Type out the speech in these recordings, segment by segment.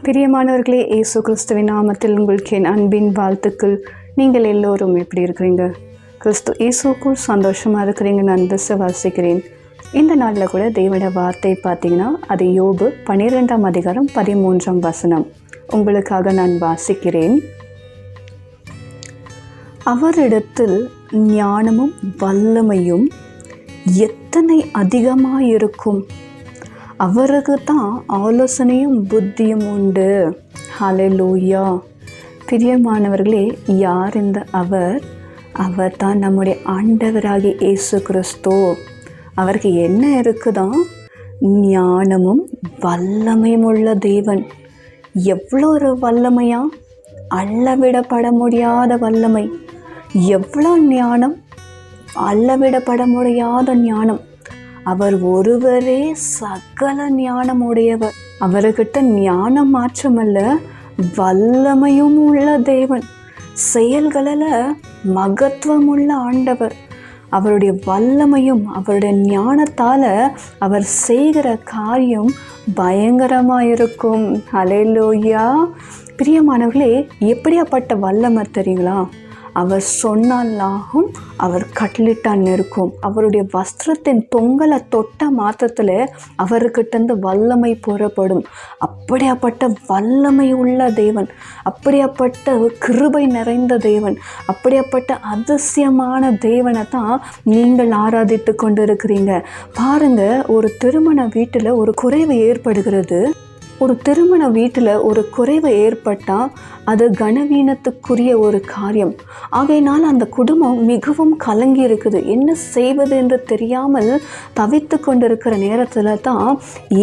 பிரியமானவர்களே, இயேசு கிறிஸ்துவின் நாமத்தில் உங்களுக்கு என் அன்பின் வாழ்த்துக்கள். நீங்கள் எல்லோரும் எப்படி இருக்கிறீங்க? கிறிஸ்து இயேசுக்குள் சந்தோஷமாக இருக்கிறீங்க நான் விசுவாசிக்கிறேன். இந்த நாளில் கூட தேவனுடைய வார்த்தை பார்த்தீங்கன்னா அது யோபு 12ஆம் அதிகாரம் 13ஆம் வசனம். உங்களுக்காக நான் வாசிக்கிறேன். அவரிடத்தில் ஞானமும் வல்லமையும் எத்தனை அதிகமாயிருக்கும், அவருக்கு தான் ஆலோசனையும் புத்தியும் உண்டு. ஹல்லேலூயா. பிரியமானவர்களே, யார் இந்த அவர்? அவர் தான் நம்முடைய ஆண்டவராகிய இயேசு கிறிஸ்து. அவருக்கு என்ன இருக்குதான்? ஞானமும் வல்லமையும் உள்ள தேவன். எவ்வளோ ஒரு வல்லமையா! அளவிடப்பட முடியாத வல்லமை. எவ்வளோ ஞானம்! அளவிடப்பட முடியாத ஞானம். அவர் ஒருவரே சகல ஞானம் உடையவர். அவர்கிட்ட ஞானம் மாற்றமல்ல, வல்லமையும் உள்ள தேவன். செயல்களில் மகத்துவம் உள்ள ஆண்டவர். அவருடைய வல்லமையும் அவருடைய ஞானத்தால் அவர் செய்கிற காரியம் பயங்கரமாக ஹல்லேலூயா. பிரியமானவர்களே, எப்படியாப்பட்ட வல்லமை தெரியுங்களா? அவர் சொன்னாலாகும், அவர் கட்டளிட்டான் இருக்கும். அவருடைய வஸ்திரத்தின் தொங்கலை தொட்ட மாத்திரத்தில் அவர்கிட்ட வல்லமை புறப்படும். அப்படியாப்பட்ட வல்லமை உள்ள தேவன், அப்படியாப்பட்ட கிருபை நிறைந்த தேவன், அப்படியாப்பட்ட அதிசயமான தேவனை தான் நீங்கள் ஆராதித்து கொண்டு இருக்கிறீங்க. பாருங்க, ஒரு திருமண வீட்டில் ஒரு குறைவு ஏற்படுகிறது. ஒரு திருமண வீட்டில் ஒரு குறைவு ஏற்பட்டால் அது கனவீனத்துக்குரிய ஒரு காரியம். ஆகையினால் அந்த குடும்பம் மிகவும் கலங்கி இருக்குது. என்ன செய்வது என்று தெரியாமல் தவித்து கொண்டிருக்கிற நேரத்தில் தான்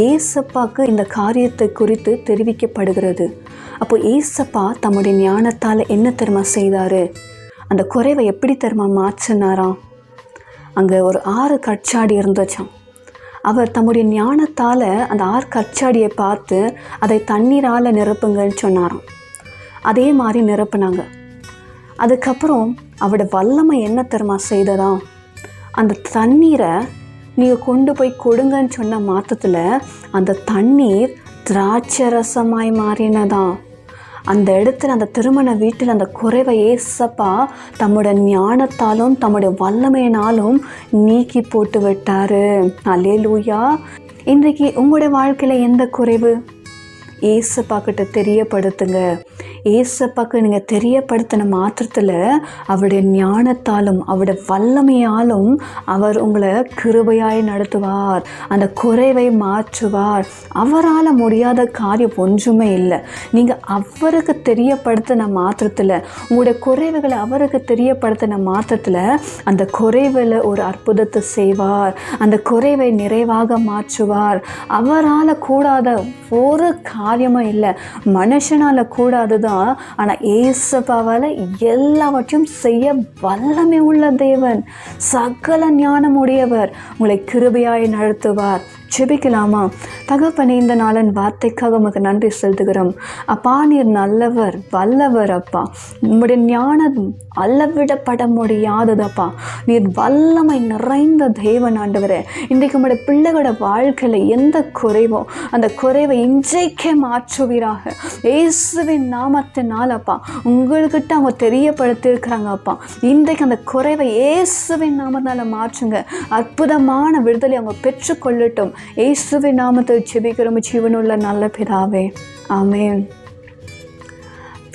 ஏசப்பாக்கு இந்த காரியத்தை குறித்து தெரிவிக்கப்படுகிறது. அப்போ ஏசப்பா தம்முடைய ஞானத்தால் என்ன தெரியுமா செய்தார்? அந்த குறைவை எப்படி தெரியுமா மாற்றினாராம்? அங்கே ஒரு 6 கற்சாடி இருந்துச்சாம். அவர் தம்முடைய ஞானத்தால் அந்த 6 கற்சாடியை பார்த்து அதை தண்ணீரால் நிரப்புங்கன்னு சொன்னாராம். அதே மாதிரி நிரப்புனாங்க. அதுக்கப்புறம் அவருடைய வல்லமை என்ன தெரியுமா செய்ததாம்? அந்த தண்ணீரை நீங்கள் கொண்டு போய் கொடுங்கன்னு சொன்ன மாத்திரத்தில் அந்த தண்ணீர் திராட்சை ரசமாய் மாறினதாம். அந்த இடத்துல, அந்த திருமண வீட்டில் அந்த குறைவை ஏசப்பா தம்முடைய ஞானத்தாலும் தம்முடைய வல்லமையினாலும் நீக்கி போட்டு விட்டார். அல்லேலூயா. இன்றைக்கு உங்களுடைய வாழ்க்கையில் எந்த குறைவு? ஏசப்பா கிட்ட தெரியப்படுத்துங்க. ஏசப்பாக்கு நீங்கள் தெரியப்படுத்தின மாத்திரத்தில் அவருடைய ஞானத்தாலும் அவருடைய வல்லமையாலும் அவர் உங்களை கிருபையாய் நடத்துவார். அந்த குறைவை மாற்றுவார். அவரால் முடியாத காரியம் ஒன்றுமே இல்லை. நீங்கள் அவருக்கு தெரியப்படுத்தின மாத்திரத்தில், உங்களுடைய குறைவுகளை அவருக்கு தெரியப்படுத்தின மாத்திரத்தில் அந்த குறைவில் ஒரு அற்புதத்தை செய்வார். அந்த குறைவை நிறைவாக மாற்றுவார். அவரால் கூடாத ஒரு காரியமும் இல்லை. மனுஷனால் கூடாது தான், ஆனால் ஏசப்பாவால் எல்லாவற்றையும் செய்ய வல்லமை உள்ள தேவன். சகல ஞானம் உடையவர். உங்களை கிருபையாய் நடத்துவார். ஜெபிக்கலாமா? தகப்பனே, இந்த நாளின் வார்த்தைக்காக உமக்கு நன்றி செலுத்துகிறோம். அப்பா, நீர் நல்லவர், வல்லவர். அப்பா, உங்களுடைய ஞானம் அளவிடப்பட முடியாததப்பா. நீர் வல்லமை நிறைந்த தேவன் ஆண்டவரே. இன்றைக்கு உங்களுடைய பிள்ளைகளோட வாழ்க்கையில் எந்த குறைவோ அந்த குறைவை இன்றைக்கே மாற்றுவீராக இயேசுவின் நாமத்தினால். அப்பா, உங்கள்கிட்ட அவங்க தெரியப்படுத்தியிருக்கிறாங்க. அப்பா, இன்றைக்கு அந்த குறைவை இயேசுவின் நாமத்தால் மாற்றுங்க. அற்புதமான விடுதலை அவங்க பெற்றுக்கொள்ளட்டும். இயேசுவின் நாமத்தில் ஜெபிக்கிறோம் ஜீவனுள்ள நல்ல பிதாவே. ஆமென்.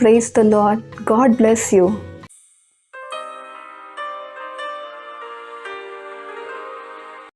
Praise the Lord. God bless you.